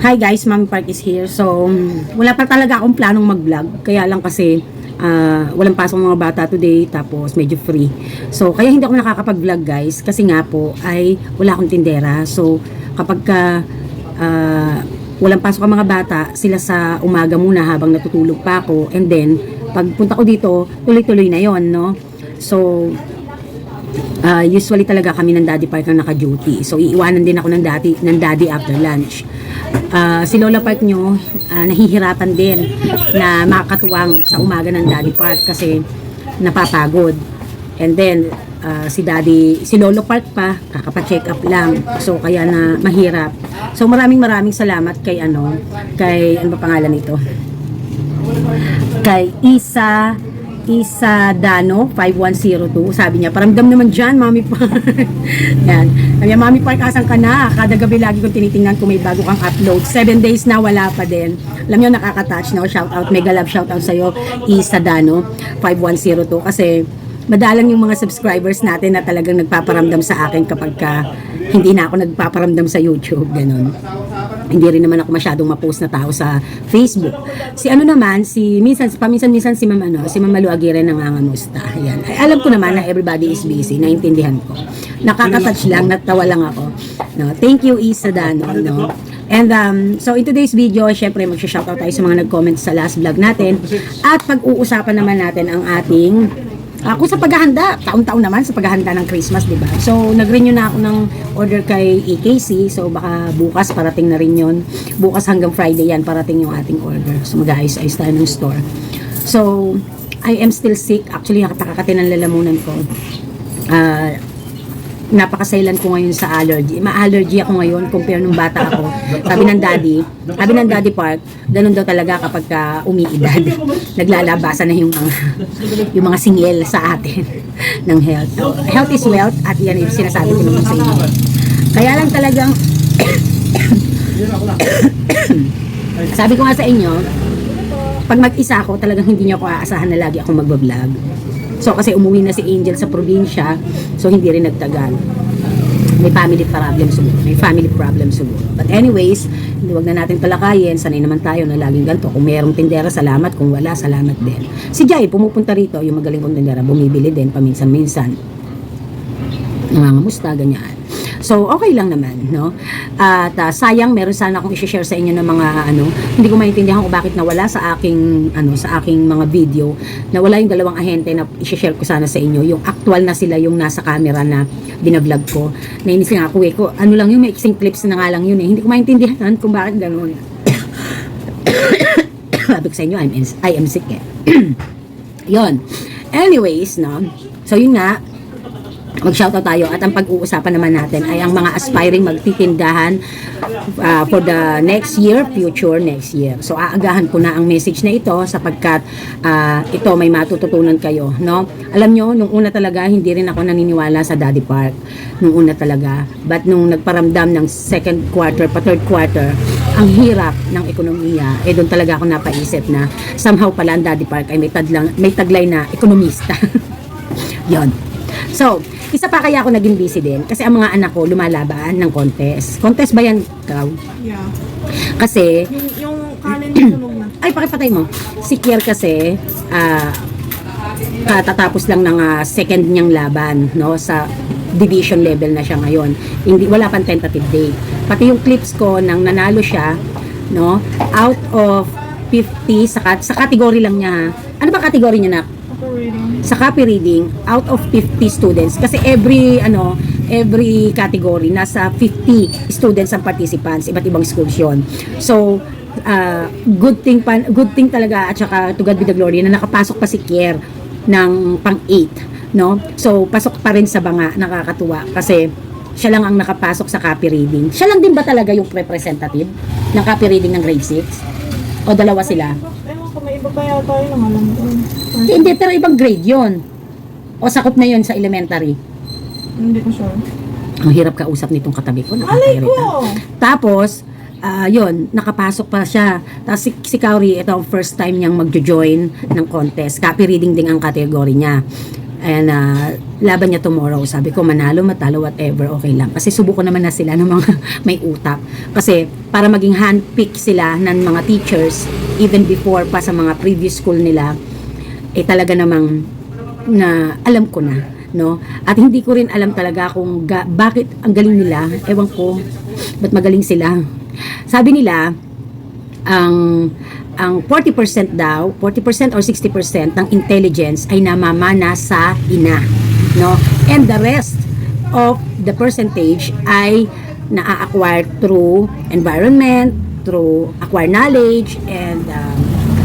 Hi guys, Mami Park is here. So, wala pa talaga akong planong mag-vlog. Kaya lang kasi, walang pasok mga bata today. Tapos, medyo free. So, kaya hindi ako nakakapag-vlog guys. Kasi nga po, ay wala akong tindera. So, kapag walang pasok ang mga bata, sila sa umaga muna habang natutulog pa ako. And then, pagpunta ko dito, tuloy-tuloy na yon, no? So, usually talaga kami ng Daddy Park ang naka-duty. So, iiwanan din ako ng daddy after lunch. Si Lola Park nyo, nahihirapan din na makakatuwang sa umaga ng Daddy Park kasi napapagod. And then, si Lolo Park pa, kakapa-check up lang. So, kaya na mahirap. So, maraming salamat kay ano ba pangalan nito? Kay Isa Dano 5102. Sabi niya, paramdam naman dyan, Mami Park. Yan. Kaya Mami Park, asan ka na? Kada gabi lagi kong tinitingnan kung may bago kang upload. 7 days na, wala pa din. Alam niyo, nakaka-touch, no? Shout out, mega love shout out sa'yo, Isa Dano 5102. Kasi madalang yung mga subscribers natin na talagang nagpaparamdam sa akin kapag hindi na ako nagpaparamdam sa YouTube. Ganon. Hindi rin naman ako masyadong ma-post na tao sa Facebook. Si ano naman, paminsan-minsan si Ma'am Malu Aguirre nangangamusta. Ayan. Ay, alam ko naman na everybody is busy, naintindihan ko. Nakaka-touch lang, natawa lang ako. No, thank you Isa Dano, no. And so in today's video, syempre magsha-shoutout tayo sa mga nag-comment sa last vlog natin at pag-uusapan naman natin ang ating kung sa paghahanda, taon-taon naman sa paghahanda ng Christmas, di ba? So, nag-renew na ako ng order kay EKC. So, baka bukas parating na rin yon. Bukas hanggang Friday yan, parating yung ating order. So, mag-ayos-ayos tayo ng store. So, I am still sick. Actually, nakakati ng lalamunan ko. Napakasailan ko ngayon sa allergy. Ma-allergy ako ngayon compare nung bata ako. Sabi ng Daddy Park, ganun daw talaga kapag umiidad. Naglalabasan na yung mga singil sa atin ng health. Health is wealth at yan yung sinasabi ko naman sa inyo. Kaya lang talagang sabi ko nga sa inyo, pag mag-isa ako, talagang hindi niyo ako aasahan na lagi akong magbablog. So, kasi umuwi na si Angel sa probinsya, so hindi rin nagtagal. May family problem siguro. But anyways, huwag na natin talakayin, sanay naman tayo na laging ganito. Kung mayroong tindera, salamat. Kung wala, salamat din. Si Jai, pumupunta rito, yung magaling kong tindera, bumibili din, paminsan-minsan. Nangangamusta, ganyan. So, okay lang naman, no? At sayang, meron sana akong i-share sa inyo ng mga hindi ko maintindihan kung bakit nawala sa aking mga video. Nawala yung dalawang ahente na i-share ko sana sa inyo. Yung actual na sila, yung nasa camera na binavlog ko. Nainis nga ako ano lang yun, may iksing clips na nga lang yun eh. Hindi ko maintindihan kung bakit gano'n. Sabi ko sa inyo, I am sick eh. Yun. Anyways, no? So, yun nga, mag-shoutout tayo at ang pag-uusapan naman natin ay ang mga aspiring magtitindahan for the future next year. So aagahan ko na ang message na ito sapagkat ito may matututunan kayo, no? Alam nyo, nung una talaga hindi rin ako naniniwala sa Daddy Park. Nung una talaga. But nung nagparamdam ng second quarter pa third quarter, ang hirap ng ekonomiya, doon talaga ako napaisip na somehow pala ang Daddy Park ay may taglay na ekonomista. Yon. So, isa pa kaya ako naging busy din kasi ang mga anak ko lumalaban ng contest. Contest ba yan, Ikaw? Yeah. Kasi, yung calendar sunog na. ay, pakipatay mo. Si Kier kasi, katatapos lang ng second niyang laban, no? Sa division level na siya ngayon. Wala pang tentative date. Pati yung clips ko nang nanalo siya, no? Out of 50, sa category lang niya. Ano ba category niya na? Sa copy reading, out of 50 students, kasi every category, nasa 50 students ang participants, iba't ibang schools yun. So, good thing talaga, at saka to God be the glory, na nakapasok pa si Kier ng pang-8, no? So, pasok pa rin sa banga, nakakatuwa, kasi siya lang ang nakapasok sa copy reading. Siya lang din ba talaga yung representative ng copy reading ng grade 6? O dalawa sila? May iba pa yata yun ang alam ko. Hindi, pero ibang grade yon. O sakop na yon sa elementary. Hindi ko sure. Ang hirap kausap nitong katabi ko. Alay ko! Tapos, yun, nakapasok pa siya. Tapos si Kauri, ito ang first time niyang magjo-join ng contest. Copy reading din ang category niya. And laban niya tomorrow. Sabi ko, manalo, matalo, whatever, okay lang. Kasi subuko naman na sila ng mga may utak. Kasi para maging handpick sila ng mga teachers, even before pa sa mga previous school nila, talaga namang na alam ko na, no? At hindi ko rin alam talaga kung bakit ang galing nila. Ewan ko, ba't magaling sila. Sabi nila, ang 40% daw, 40% or 60% ng intelligence ay namamana sa ina, no? And the rest of the percentage ay na-acquire through environment, through acquire knowledge, and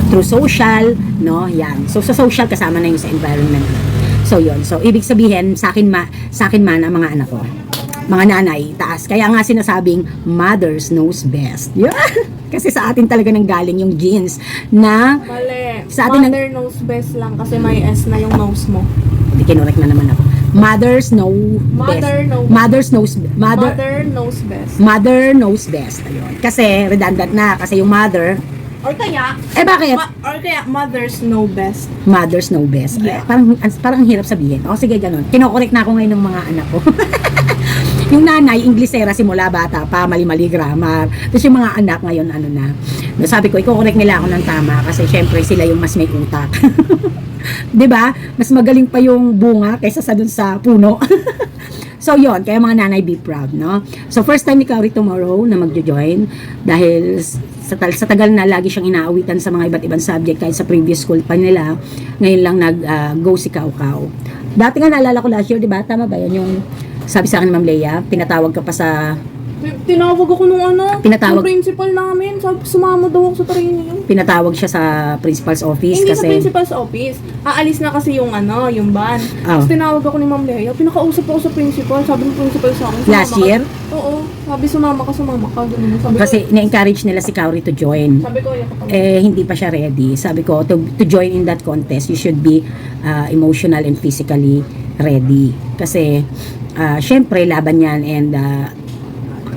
through social, no? Yan. So sa social kasama na yung sa environment. So yun. So ibig sabihin sa akin man ang mga anak ko, mga nanay, taas. Kaya nga sinasabing mothers knows best. Yeah. Kasi sa atin talaga nang galing yung genes na Mali. sa atin Mother knows best lang kasi may S na yung nose mo. Hindi, kinurek na naman ako. Mothers know Mother best. know- Mothers knows Mother knows best. Mother knows best. Ayun. Kasi redundant na kasi yung mother, Or kaya, bakit? or kaya mothers know best. Mothers know best. Yeah. Parang ang hirap sabihin. O sige, ganun. Kinokorek na ako ngayon ng mga anak ko. Yung nanay, Inglesera simula bata pa, mali-mali grammar. Tapos yung mga anak ngayon, ano na. Sabi ko, iko-correct nila ako ng tama kasi syempre sila yung mas may utak. 'Di ba? Mas magaling pa yung bunga kaysa sa dun sa puno. So yon, kaya mga nanay, be proud, no? So first time ni Kauri tomorrow na magjo-join dahil sa tagal na lagi siyang inaawitan sa mga iba't ibang subject kahit sa previous school pa nila. Ngayon lang nag-go si Kaukau. Dati nga naalala ko last year, 'di ba? Tama ba 'yan yung sabi sa akin ni Ma'am Leia, pinatawag ka pa sa Tinawag ako nung Pinatawag- yung principal namin. Sabi, sumama daw ako sa training. pinatawag siya sa principal's office Hindi sa kasi principal's office. Aalis na kasi yung yung van. Oh. Tapos tinawag ako ni Ma'am Leia. Pinakausap ako sa principal. Sabi ng principal sa akin, sumama Last ka. year? Oo. Sabi, sumama ka. Ganun. Sabi kasi ko, na-encourage nila si Kauri to join. sabi ko, ako pa. Hindi pa siya ready. Sabi ko, to join in that contest, you should be emotional and physically ready. Kasi, syempre, laban yan and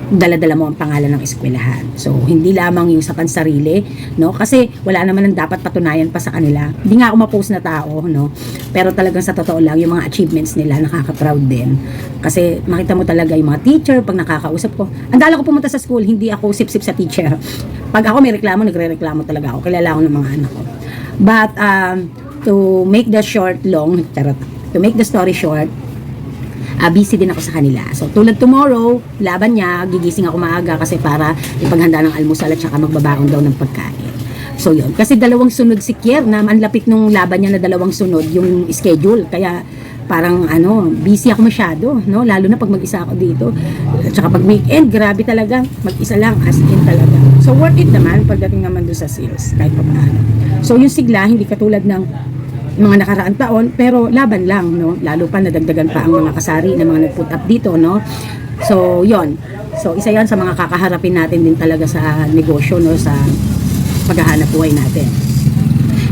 dala-dala mo ang pangalan ng eskwelahan. So, hindi lamang yung sa pansarili, no? Kasi wala naman ang dapat patunayan pa sa kanila. Hindi nga ako ma-post na tao, no? Pero talagang sa totoo lang, yung mga achievements nila, nakaka-proud din. Kasi makita mo talaga yung mga teacher, pag nakakausap ko. Andala ko pumunta sa school, hindi ako sip-sip sa teacher. Pag ako may reklamo, nagre-reklamo talaga ako. Kilala ko ng mga anak ko. But, to make the story short, busy din ako sa kanila. So, tulad tomorrow, laban niya, gigising ako maaga kasi para ipaghanda ng almusal at saka magbabaon daw ng pagkain. So, yun. Kasi dalawang sunod si Kier na manlapit nung laban niya na dalawang sunod yung schedule. Kaya, parang busy ako masyado, no? Lalo na pag mag-isa ako dito. At saka pag weekend, grabe talaga. Mag-isa lang, as in talaga. So, worth it naman pagdating naman doon sa sales, kahit pa paano. So, yung sigla, hindi katulad ng mga nakaraang taon, pero laban lang, no? Lalo pa nadagdagan pa ang mga kasari na mga nag-put up dito, no? So, yon. So, isa yan sa mga kakaharapin natin din talaga sa negosyo, no? Sa paghahanap buhay natin.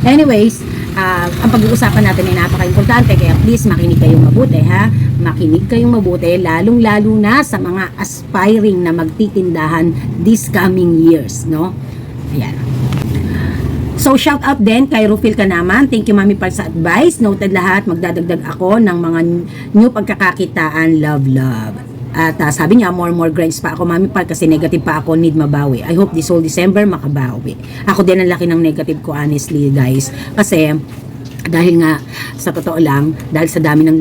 Anyways, ang pag-uusapan natin ay napaka-importante, kaya please makinig kayong mabuti, ha? Makinig kayong mabuti, lalong-lalo na sa mga aspiring na magtitindahan this coming years, no? Ayan. So, shout out din kay Rufil Kanaman. Thank you, Mami, para sa advice. Noted lahat, magdadagdag ako ng mga new pagkakakitaan. Love. At sabi niya, more grinds pa ako, Mami, para kasi negative pa ako, need mabawi. I hope this whole December makabawi. Ako din ang laki ng negative ko, honestly, guys. Kasi, dahil nga, sa totoo lang, dahil sa dami ng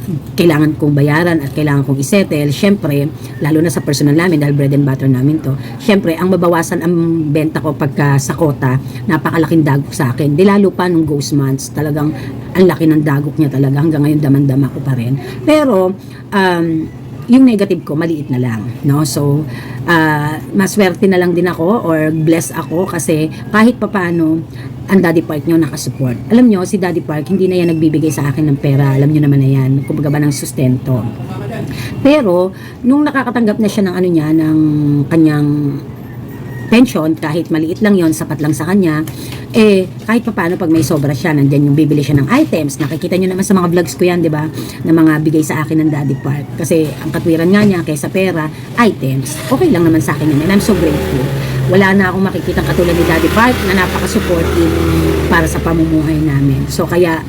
kailangan kong bayaran at kailangan kong isettle, syempre, lalo na sa personal namin, dahil bread and butter namin to, syempre, ang mabawasan ang benta ko pagka sa kota, napakalaking dagok sa akin. Di lalo pa nung ghost months, talagang ang laki ng dagok niya talaga. Hanggang ngayon, daman-dama ko pa rin. Pero, yung negative ko, maliit na lang, no? So, maswerte na lang din ako or blessed ako kasi kahit papano, ang Daddy Park nyo nakasupport. Alam nyo, si Daddy Park, hindi na yan nagbibigay sa akin ng pera. Alam nyo naman na yan, kumbaga ba ng sustento. Pero, nung nakakatanggap na siya ng ng kanyang pension, kahit maliit lang yon, sapat lang sa kanya, kahit pa paano pag may sobra siya, nandyan yung bibili siya ng items. Nakikita nyo naman sa mga vlogs ko yan, di ba? Na mga bigay sa akin ng Daddy Park. Kasi ang katwiran nga niya, kaysa pera, items. Okay lang naman sa akin yun. And I'm so grateful. Wala na akong makikita katulad ni Daddy Park na napaka-supportive para sa pamumuhay namin. So, kaya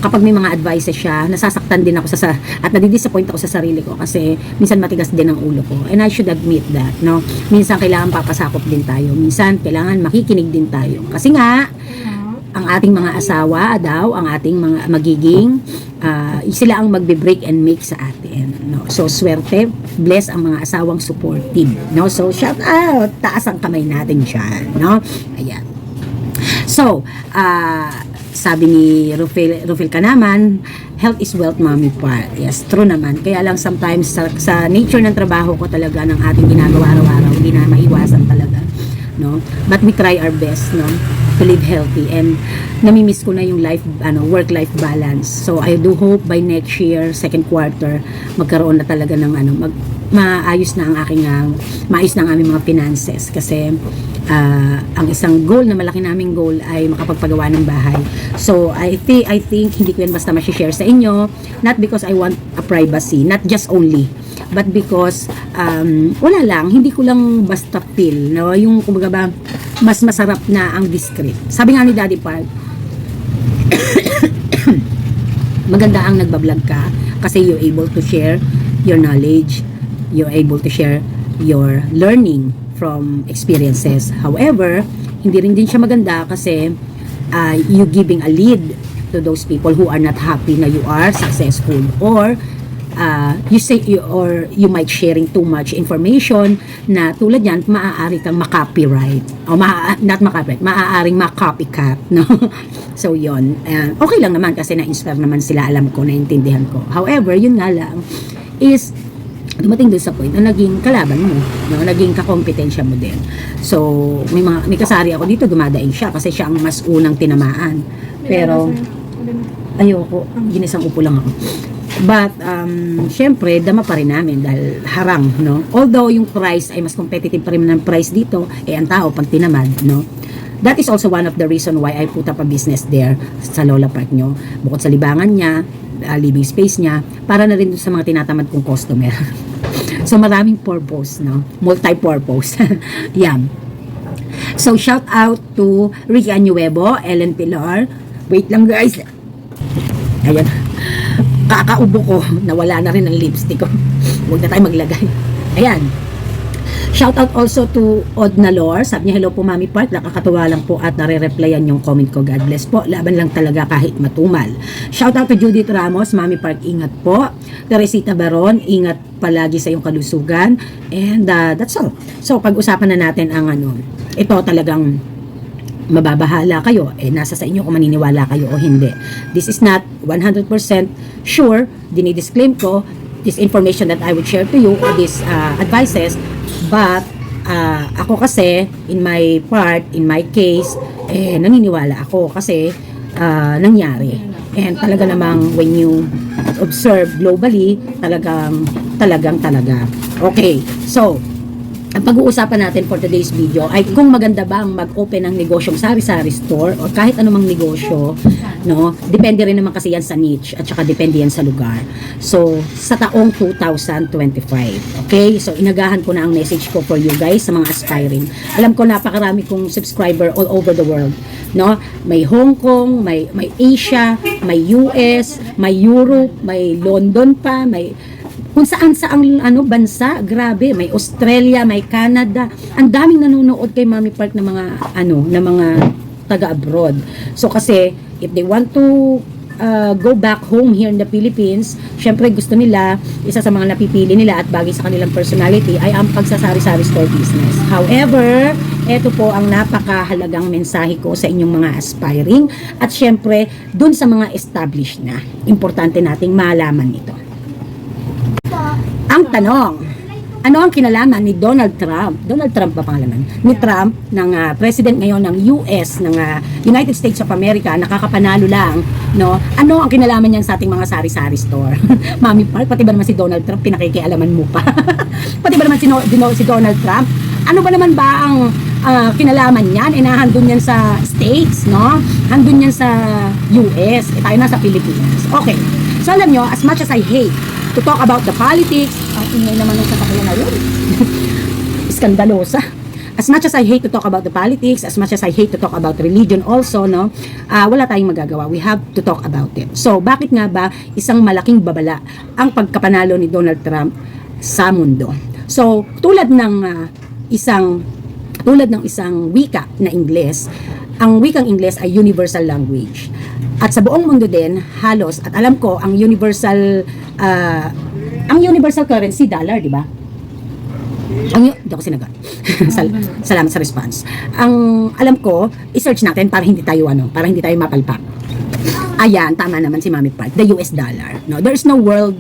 kapag may mga advices siya, nasasaktan din ako at nadidisappoint ako sa sarili ko kasi minsan matigas din ang ulo ko. And I should admit that, no? Minsan kailangan papasakop din tayo. Minsan kailangan makikinig din tayo. Kasi nga, ang ating mga asawa daw, ang ating mga magiging, sila ang magbe-break and make sa atin, no? So, swerte, bless ang mga asawang supportive, no? So, shout out, taas ang kamay natin dyan, no? Ayan. So, sabi ni Rufil ka naman, health is wealth, Mommy Par. Yes, true naman. Kaya lang sometimes sa nature ng trabaho ko talaga, ng ating ginagawa araw-araw, hindi na maiwasan talaga, no? But we try our best, no, to live healthy, and namimiss ko na yung work-life balance. So I do hope by next year, second quarter, magkaroon na talaga ng maayos na ang aming mga finances, kasi ang isang goal na malaki naming goal ay makapagpagawa ng bahay. So I think hindi ko yan basta ma-share sa inyo, not because I want a privacy, not just only, but because wala lang, hindi ko lang basta feel, no, yung kumbaga ba, mas masarap na ang discreet. Sabi nga ni Daddy Park, maganda ang nagbablog ka kasi you're able to share your knowledge, you're able to share your learning from experiences. However, hindi rin din siya maganda kasi you giving a lead to those people who are not happy na you are successful, or you might sharing too much information na tulad yan, maaari kang makopyright o maaaring makopycat, no? So yon, okay lang naman kasi na-inspire naman sila, alam ko, naintindihan ko. However, yun nga lang is dumating doon sa point na naging kalaban mo, no? Naging kakompetensya mo din. So may kasari ako dito, dumadaing siya kasi siya ang mas unang tinamaan, pero ayoko, ginisang upo lang ako. But, syempre, dama pa rin namin dahil harang, no? Although, yung price ay mas competitive pa rin ng price dito, ang tao pag tinamad, no? That is also one of the reason why I put up a business there sa Lola Park nyo. Bukod sa libangan niya, living space niya, para na rin sa mga tinatamad kong customer. So, maraming purpose, no? Multi-purpose. Yan. So, shout out to Ricky Anuevo, Ellen Pilar. Wait lang, guys. Ayan. Kakaubo ko, nawala na rin ang lipstick ko. Huwag na tayo maglagay. Ayan. Shout out also to Od Nalor. Sabi niya, hello po Mami Park, nakakatuwa lang po at nare-replyan yung comment ko. God bless po. Laban lang talaga kahit matumal. Shout out to Judith Ramos. Mami Park, ingat po. Teresita Baron, ingat palagi sa iyong kalusugan. And that's all. So, pag-usapan na natin ang ito talagang mababahala kayo, nasa sa inyo kung maniniwala kayo o hindi. This is not 100% sure, dinidisclaim ko this information that I would share to you, or these advices, but ako kasi, in my part, in my case, naniniwala ako kasi nangyari. And talaga namang when you observe globally, talaga. Okay, so ang pag-uusapan natin for today's video ay kung maganda ba ang mag-open ng negosyong sari-sari store o kahit anumang negosyo, no? Depende rin naman kasi yan sa niche at saka depende yan sa lugar. So, sa taong 2025. Okay? So, inagahan ko na ang message ko for you guys sa mga aspiring. Alam ko napakarami kong subscriber all over the world, no? May Hong Kong, may Asia, may US, may Europe, may London pa, may kung saan bansa, grabe, may Australia, may Canada. Ang daming nanonood kay Mami Park na mga taga-abroad. So kasi if they want to go back home here in the Philippines, syempre gusto nila, isa sa mga napipili nila at bagay sa kanilang personality ay ang pagsasari-sari store business. However, ito po ang napakahalagang mensahe ko sa inyong mga aspiring at syempre dun sa mga established na. Importante nating malaman ito. Ang tanong, ano ang kinalaman ni Donald Trump? Donald Trump ba pangalaman? Ni Trump, ng president ngayon ng US, ng United States of America, nakakapanalo lang, no? Ano ang kinalaman niyan sa ating mga sari-sari store? Mami Park, pati ba naman si Donald Trump, pinakikialaman mo pa? Pati ba naman si Donald Trump? Ano ba naman ba ang kinalaman niyan? Nahandun yan sa States, no? Handun yan sa US. Tayo na sa Pilipinas. Okay. So alam nyo, as much as I hate to talk about the politics, ang ingay naman ng sasakyan na yun. Iskandalosa. as much as I hate to talk about the politics, as much as I hate to talk about religion also, no, wala tayong magagawa. We have to talk about it. So, bakit nga ba isang malaking babala ang pagkapanalo ni Donald Trump sa mundo? So, tulad ng isang wika na Ingles, ang wikang Ingles ay universal language. At sa buong mundo din, halos, at alam ko, ang universal currency, dollar, di ba? Hindi ako sinagot. Salamat sa response. Ang alam ko, i-search natin para hindi tayo mapalpak. Ayan, tama naman si Mami Park, the US dollar. No, there is no world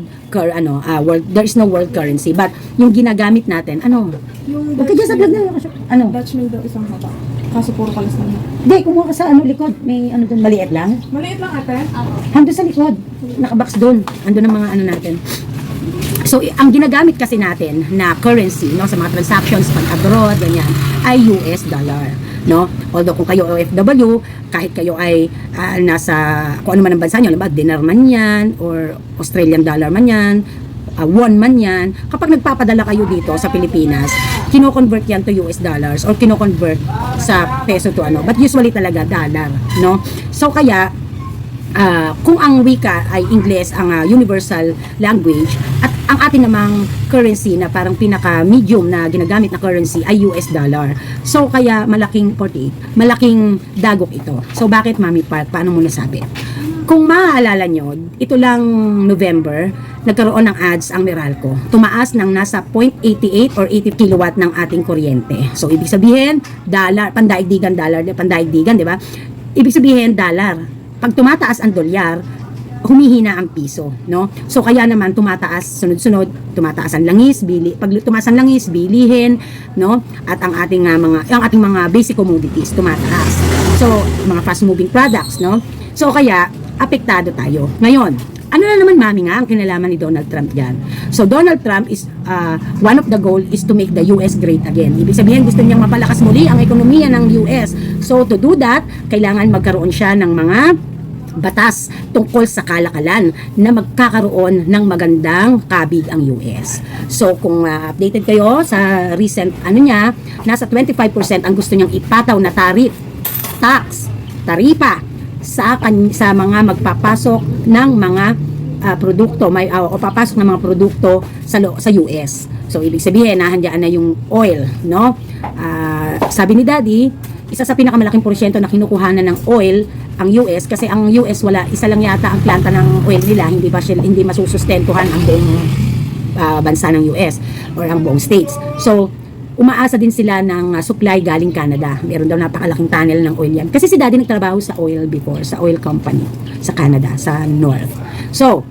currency, but yung ginagamit natin, Yung Huwag ka dyan sa vlog na, Dutch mill daw isang haba. Kaso puro kalas lang. Hindi, kumuha ka sa likod. May doon, maliit lang. Maliit lang ate. Hando sa likod. Nakabox doon. Ando ng mga natin. So, ang ginagamit kasi natin na currency, no, sa mga transactions pag abroad, ganyan, ay US dollar, no? Although kung kayo OFW, kahit kayo ay nasa kung ano man ang bansa nyo, diba, dinar man yan, or Australian dollar man yan, won man yan, kapag nagpapadala kayo dito sa Pilipinas, kino-convert yan to US dollars or kino-convert sa peso to but usually talaga dollar, no? So, kaya, kung ang wika ay Ingles, ang universal language, at ang ating namang currency na parang pinaka-medium na ginagamit na currency ay US dollar. So, kaya malaking dagok ito. So, bakit, Mami Pat? Paano mo nasabi? Kung maaalala nyo, ito lang November, nagkaroon ng ads ang Meralco. Tumaas ng nasa 0.88 or 80 kilowatt ng ating kuryente. So, ibig sabihin, pandaigdigan, di ba? Ibig sabihin, dollar. Pag tumataas ang dolyar, humihina ang piso, no? So kaya naman tumataas sunod-sunod, tumataas ang langis, pag tumaas ang langis, bilihin, no? At ang ating mga basic commodities tumataas. So mga fast moving products, no? So kaya apektado tayo. Ngayon, ano na naman, Mami, nga ang kinalaman ni Donald Trump diyan? So Donald Trump is one of the goal is to make the US great again. Ibig sabihin, gusto niyang mapalakas muli ang ekonomiya ng US. So to do that, kailangan magkaroon siya ng mga batas tungkol sa kalakalan na magkakaroon ng magandang kabig ang US. So kung updated kayo sa recent nasa 25% ang gusto niyang ipataw na taripa sa mga magpapasok ng mga produkto, o papasok ng mga produkto sa US. So ibig sabihin nandiyan na yung oil, no? Sabi ni Daddy, isa sa pinakamalaking porsyento na kinukuhanan ng oil ang US, kasi ang US isa lang yata ang planta ng oil nila, hindi masusustentuhan ang buong bansa ng US or ang buong states. So umaasa din sila ng supply galing Canada. Meron daw napakalaking tunnel ng oil yan. Kasi si Daddy nagtrabaho sa oil before, sa oil company sa Canada, sa North. So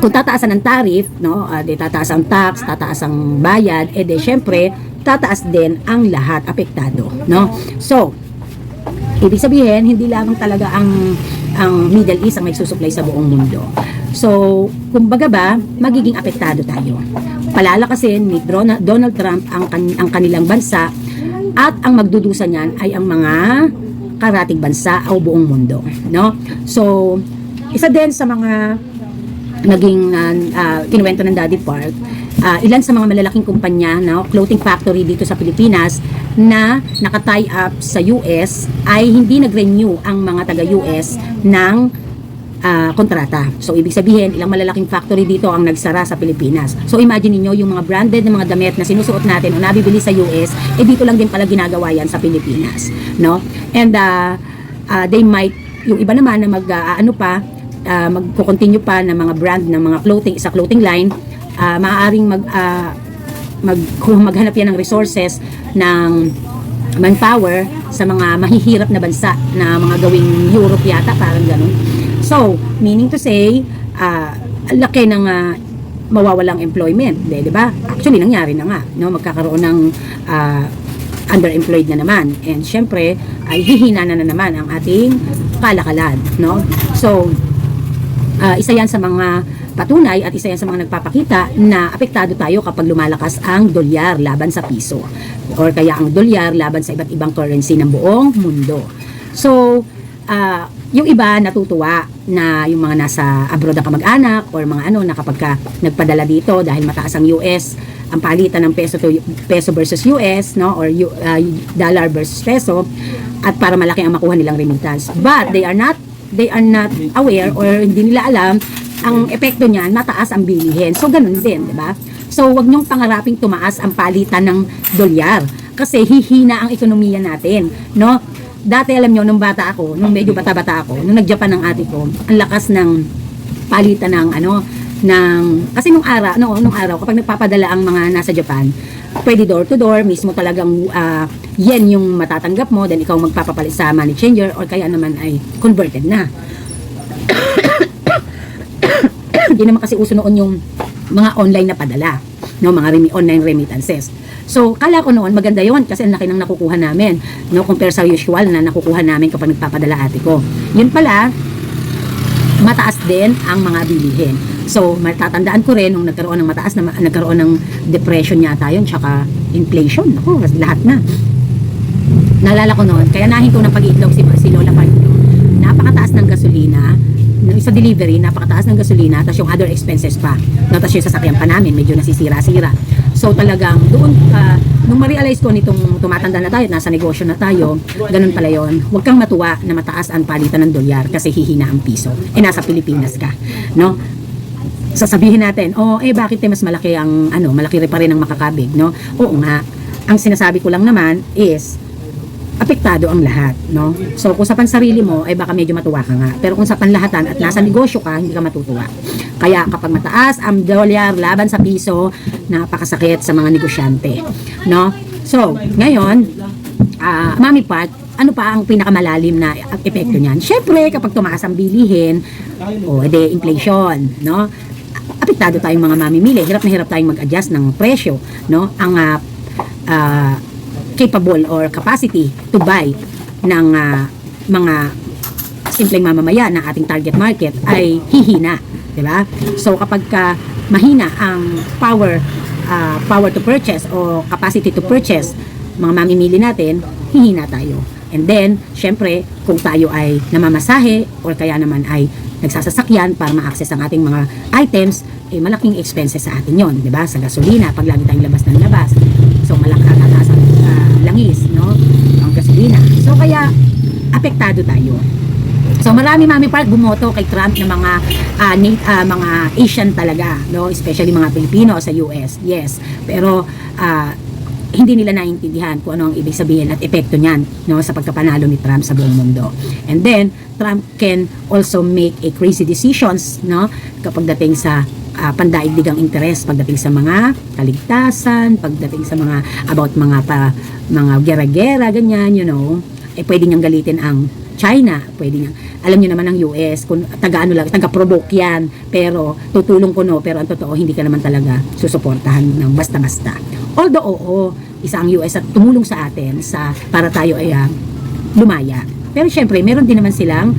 kung tataasan ang tariff, no, tataas ang tax, tataas ang bayad, syempre tataas din ang lahat, apektado, no? So ibig sabihin, hindi lamang talaga ang Middle East ang may susupply sa buong mundo. So, kumbaga ba, magiging apektado tayo. Palalakasin ni Donald Trump ang kanilang bansa, at ang magdudusa niyan ay ang mga karatig bansa o buong mundo, no? So, isa din sa mga naging kinuwento ng Daddy Park, ilan sa mga malalaking kumpanya, no, clothing factory dito sa Pilipinas na naka-tie up sa US ay hindi nag-renew ang mga taga-US ng kontrata. So ibig sabihin, ilang malalaking factory dito ang nagsara sa Pilipinas. So imagine niyo yung mga branded na mga damit na sinusuot natin o nabibili sa US, dito lang din pala ginagawa yan sa Pilipinas, no? And they might, yung iba naman na magko-continue pa ng mga brand ng mga clothing line, maaaring maghanap yan ng resources ng manpower sa mga mahihirap na bansa na mga gawing Europe yata, parang ganun. So, meaning to say, laki ng mawawalang employment, di ba? Actually, nangyari na nga, no? Magkakaroon ng underemployed na naman. And syempre, ay hihina na naman ang ating kalakalan, no? So, isa yan sa mga patunay at isa yan sa mga nagpapakita na apektado tayo kapag lumalakas ang dolyar laban sa piso, or kaya ang dolyar laban sa iba't ibang currency ng buong mundo. So, yung iba natutuwa na yung mga nasa abroad na kamag-anak or mga na kapag nagpadala dito dahil mataas ang US ang palitan ng peso versus US, no, or dollar versus peso, at para malaki ang makuha nilang remittance. But they are not aware, or hindi nila alam ang epekto niyan, mataas ang bilihin. So ganun din, di ba? So wag niyong pangaraping tumaas ang palitan ng dolyar kasi hihina ang ekonomiya natin, no? Dati alam niyo nung bata ako, nung medyo bata-bata ako, nung nag-Japan ng ate ko, ang lakas ng palitan ng kasi nung araw kapag nagpapadala ang mga nasa Japan, pwede door to door, mismo talagang yen yung matatanggap mo, then ikaw magpapapalit sa money changer, or kaya naman ay converted na. Hindi naman kasi uso noon yung mga online na padala, no, mga online remittances. So, kala ko noon maganda yon kasi ang laki ng nakukuha namin, no, compare sa usual na nakukuha namin kapag nagpapadala ate ko. Yun pala, mataas din ang mga bilihin. So, matatandaan ko rin nung nagkaroon ng depression yata yun, tsaka inflation. Ako, lahat na. Naalala ko noon, kaya nahinto ng pag-iitlog si Lola Pagino. Napakataas ng gasolina, sa delivery, napakataas ng gasolina, tapos yung other expenses pa. No, tapos yung sasakyan pa namin, medyo nasisira-sira. So talagang doon, nung ma-realize ko nitong tumatanda na tayo, nasa negosyo na tayo, ganun pala yun. Huwag kang matuwa na mataas ang palitan ng dolyar kasi hihina ang piso. Nasa Pilipinas ka. No? Sasabihin natin, bakit mas malaki ang, malaki pa rin ang makakabig, no? Oo nga. Ang sinasabi ko lang naman is, apektado ang lahat, no? So, kung sa pansarili mo, baka medyo matuwa ka nga. Pero kung sa panlahatan at nasa negosyo ka, hindi ka matutuwa. Kaya kapag mataas ang dolyar laban sa piso, napakasakit sa mga negosyante, no? So, ngayon, Mami Pat, ano pa ang pinakamalalim na epekto niyan? Syempre, kapag tumaas ang bilihin, inflation, no? Apektado tayong mga mamimili. Hirap na hirap tayong mag-adjust ng presyo, no? Ang capable or capacity to buy ng mga simpleng mamamaya ng ating target market ay hihina, di ba? So kapag mahina ang power to purchase o capacity to purchase, mga mamimili natin, hihina tayo. And then, syempre, kung tayo ay namamasahe or kaya naman ay nagsasasakyan para ma-access ang ating mga items, malaking expenses sa atin yon, di ba? Sa gasolina, pag lagi tayong labas ng labas. So, malaking langis, no? Ang gasolina. So, kaya, apektado tayo. So, marami Mami Park bumoto kay Trump ng mga Asian talaga, no? Especially mga Pilipino sa US. Yes. Pero, hindi nila naiintindihan kung ano ang ibig sabihin at epekto niyan, no, sa pagkapanalo ni Trump sa buong mundo. And then, Trump can also make a crazy decisions, no, kapag dating sa pandaigdigang interes, pagdating sa mga kaligtasan, pagdating sa mga about mga gera-gera, ganyan, you know, pwede niyang galitin ang China, pwede niyang, alam niyo naman ang US, kung taga-provoke yan, pero tutulong ko, no, pero ang totoo, hindi ka naman talaga susuportahan ng basta-basta. Although, isa ang US at tumulong sa atin para tayo ay lumaya. Pero syempre, meron din naman silang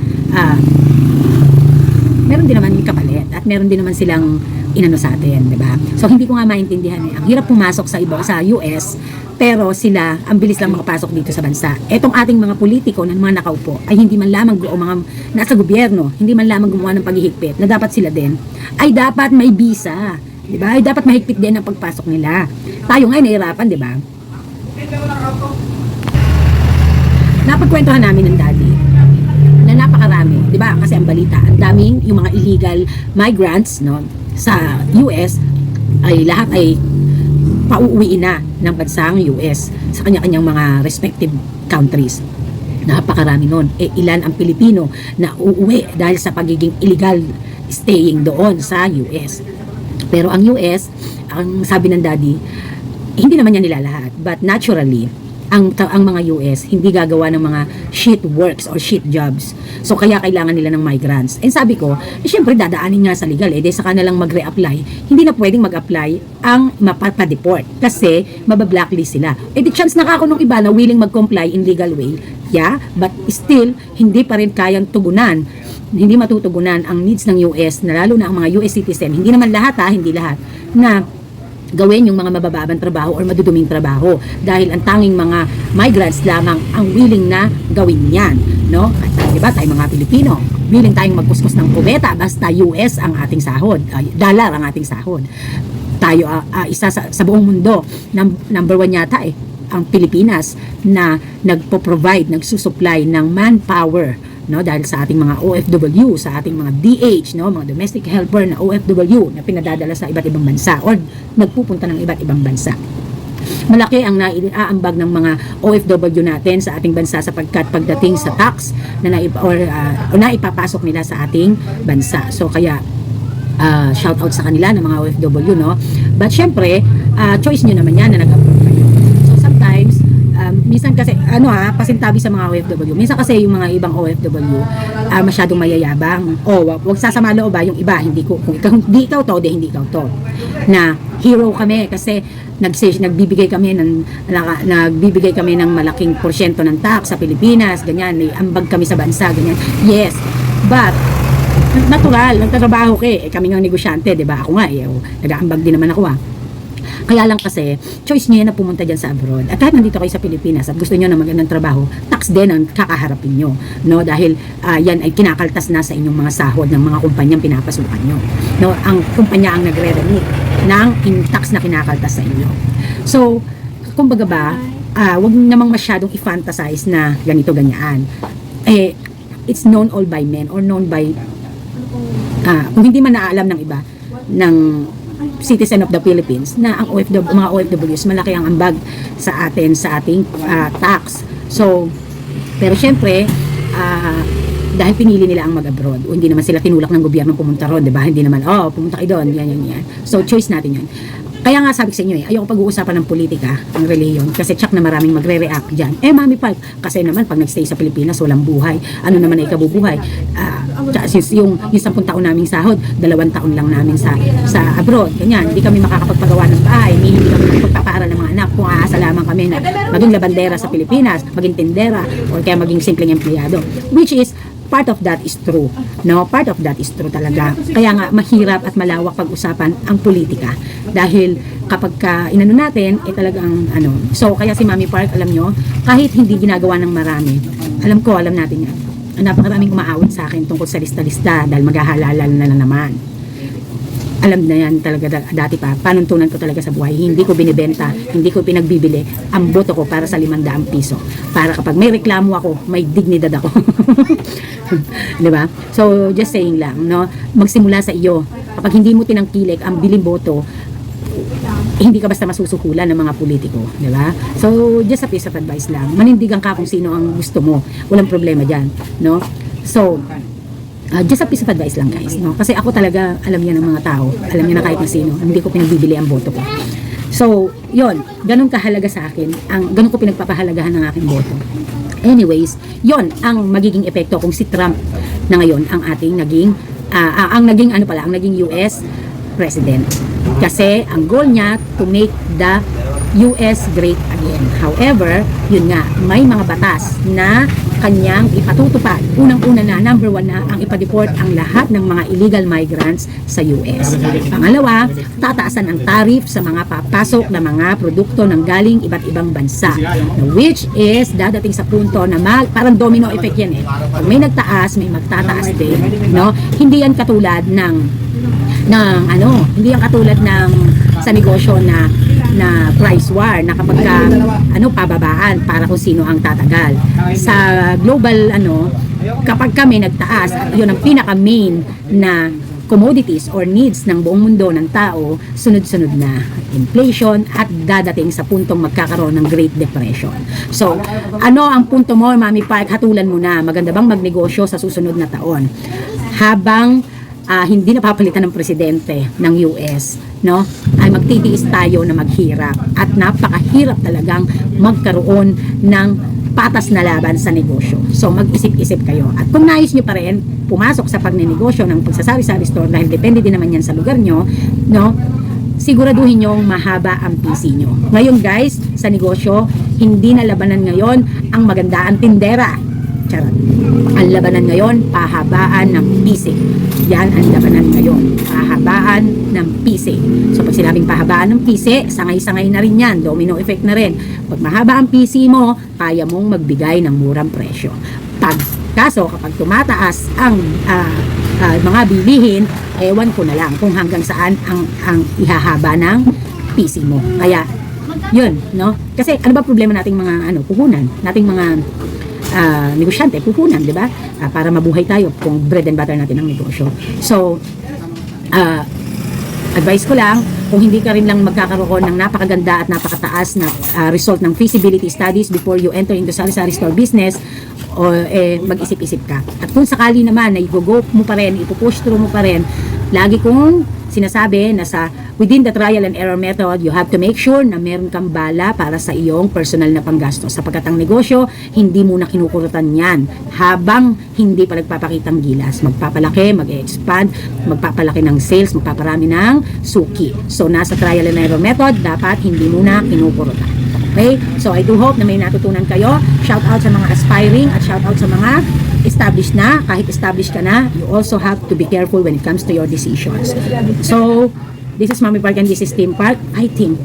kapalit at meron din naman silang inano sa atin, di ba? So hindi ko nga maintindihan Ang hirap pumasok sa US, pero sila ang bilis lang makapasok dito sa bansa. Etong ating mga politiko na mga nakaupo ay hindi man lamang o mga nasa gobyerno, hindi man lamang gumawa ng paghihigpit na dapat sila din ay dapat may visa. Diba? Ay dapat mahigpit din ang pagpasok nila. Tayo nga nahihirapan, diba? Napagkwentuhan namin ng daddy na napakarami, diba? Kasi ang balita, ang daming yung mga illegal migrants, no, sa US ay lahat ay pauuwiin na ng bansang US sa kanya-kanyang mga respective countries. Napakarami nun. Ilan ang Pilipino na uuwi dahil sa pagiging illegal staying doon sa US. Pero ang US, ang sabi ng daddy, hindi naman niya nilalahat. But naturally, ang mga US, hindi gagawa ng mga shit works or shit jobs. So, kaya kailangan nila ng migrants. And sabi ko, syempre, dadaanin nga sa legal. Dahil sa kanilang mag-re-apply, hindi na pwedeng mag-apply ang mapapadeport. Kasi, mabablacklist sila. Di chance na ako nung iba na willing mag-comply in legal way. Yeah, but still, hindi pa rin kayang tugunan. Hindi matutugunan ang needs ng US, na lalo na ang mga US citizen, hindi naman lahat hindi lahat, na gawin yung mga mabababang trabaho or maduduming trabaho dahil ang tanging mga migrants lamang ang willing na gawin yan, no? At diba, tayo mga Pilipino, willing tayong magkuskus ng kubeta basta US ang ating sahod, dollar ang ating sahod. tayo isa sa buong mundo, number 1 yata ang Pilipinas na nagpo-provide, nagsusupply ng manpower, no, dahil sa ating mga OFW, sa ating mga DH, no, mga domestic helper na OFW na pinadadala sa iba't ibang bansa or nagpupunta ng iba't ibang bansa. Malaki ang naiaambag ng mga OFW natin sa ating bansa sapagkat pagdating sa tax na naipapasok nila sa ating bansa. So kaya shout out sa kanila ng mga OFW, no. But syempre, choice nyo naman yan na nag-approve kayo. So sometimes minsan kasi pasintabi sa mga OFW. Minsan kasi yung mga ibang OFW masyadong mayayabang. Wag sasama loob yung iba, hindi ikaw to, hindi ikaw to. Na hero kami kasi nagbibigay kami ng malaking porsyento ng tax sa Pilipinas, ganyan, ambag kami sa bansa, ganyan. Yes. But natural, nagtatrabaho kami nga negosyante, 'di ba? Ako nga nag-aambag din naman ako Kaya lang kasi, choice niyo na pumunta dyan sa abroad. At kahit nandito kayo sa Pilipinas at gusto niyo na magandang trabaho, tax din ang kakaharapin nyo. No? Dahil yan ay kinakaltas na sa inyong mga sahod ng mga kumpanyang pinapasukan nyo. No? Ang kumpanya ang nagre-remit ng tax na kinakaltas sa inyo. So, kumbaga ba, wag namang masyadong i-fantasize na ganito-ganyan. It's known all by men or known by, kung hindi man naalam ng iba, ng citizen of the Philippines na ang mga OFWs malaki ang ambag sa atin sa ating tax. So, pero syempre dahil pinili nila ang mag-abroad o hindi naman sila tinulak ng gobyerno pumunta ron, 'di ba? Hindi naman pumunta kayo doon, yan. So, choice natin 'yun. Kaya nga sabi ko sa inyo ayoko pag-uusapan ng politika, ang relihiyon, kasi tsak na maraming magre-react dyan. Mami Park, kasi naman pag nagstay sa Pilipinas, walang buhay. Ano naman ay kabubuhay? Yung 10 taon naming sahod, 2 taon lang namin sa abroad. Ganyan, hindi kami makakapagpagawa ng bahay, hindi kami makapagpapaaral ng mga anak, kung aasa lamang kami na maging labandera sa Pilipinas, maging tindera, o kaya maging simpleng empleyado. Which is, part of that is true. No, part of that is true talaga. Kaya nga mahirap at malawak pag-usapan ang politika dahil kapag inano natin talagang So kaya si Mami Park, alam nyo, kahit hindi ginagawa ng marami, alam natin yan. Napakaraming umaawit sa akin tungkol sa lista-lista dahil maghahalala na naman. Alam na yan talaga dati pa. Panuntunan ko talaga sa buhay. Hindi ko binibenta, hindi ko pinagbibili ang boto ko para sa 500 piso. Para kapag may reklamo ako, may dignidad ako. Diba? So, just saying lang, no? Magsimula sa iyo. Kapag hindi mo tinangkilik ang biling boto, hindi ka basta masusuhulan ng mga politiko, di ba? So, just a piece of advice lang. Manindigan ka kung sino ang gusto mo. Walang problema dyan, no? So, just a piece of advice lang, guys, no? Kasi ako talaga, alam niya ng mga tao, alam niya na kahit na sino, hindi ko pinagbibili ang boto ko. So, yon, ganun kahalaga sa akin, ganun ko pinagpapahalagahan ng aking boto. Anyways, yon ang magiging epekto kung si Trump na ngayon ang ating naging US president. Kasi ang goal niya to make the US great again. However, yun nga, may mga batas na kanyang ipatutupad. Unang-una na, number 1 na, ang ipa-deport ang lahat ng mga illegal migrants sa US. Pangalawa, tataasan ang tariff sa mga papasok na mga produkto ng galing iba't ibang bansa. Which is, dadating sa punto na parang domino effect yan Pag may nagtaas, may magtataas din. No? Hindi yan katulad hindi yan katulad ng sa negosyo na price war na kapag pababaan para kung sino ang tatagal. Sa global kapag kami nagtaas at yun ang pinaka main na commodities or needs ng buong mundo ng tao, sunod-sunod na inflation at dadating sa puntong magkakaroon ng Great Depression. So, ang punto mo, Mami Park? Hatulan mo na. Maganda bang magnegosyo sa susunod na taon? Habang hindi napapalitan ng presidente ng US, no? Ay magtitiis tayo na maghirap at napakahirap talagang magkaroon ng patas na laban sa negosyo. So mag-isip-isip kayo. At kung nais nyo pa rin pumasok sa pagnenegosyo ng pagsasari-sari store dahil depende din naman yan sa lugar nyo, no? Siguraduhin nyo mahaba ang PC nyo. Ngayon guys, sa negosyo, hindi na labanan ngayon ang magandaan tindera. Charot. Ang labanan ngayon, pahabaan ng PC. Yan ang labanan ngayon, pahabaan ng PC. So pag sinabing pahabaan ng PC, sangay-sangay na rin yan, domino effect na rin. Pag mahaba ang PC mo, kaya mong magbigay ng murang presyo. Kaso kapag tumataas ang mga bilihin, ewan ko na lang kung hanggang saan ang ihahaba ng PC mo. Kaya, yun, no? Kasi ano ba problema nating mga puhunan, nating mga negosyante, puhunan, di ba? Para mabuhay tayo kung bread and butter natin ang negosyo. So, advice ko lang, kung hindi ka rin lang magkakaroon ng napakaganda at napakataas na result ng feasibility studies before you enter into sari-sari store business, o mag-isip-isip ka. At kung sakali naman na i-go mo pa rin, ipupush through mo pa rin, lagi kong sinasabi na within the trial and error method, you have to make sure na meron kang bala para sa iyong personal na panggastos. Sapagkat ang negosyo, hindi mo na kinukurutan yan habang hindi pa nagpapakitang gilas. Magpapalaki, mag-expand, magpapalaki ng sales, magpaparami ng suki. So, nasa trial and error method, dapat hindi mo na kinukurutan. Okay? So, I do hope na may natutunan kayo. Shout out sa mga aspiring at shout out sa mga established na. Kahit established ka na, you also have to be careful when it comes to your decisions. So, this is Mami Park and this is Team Park. I think.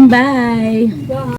Bye!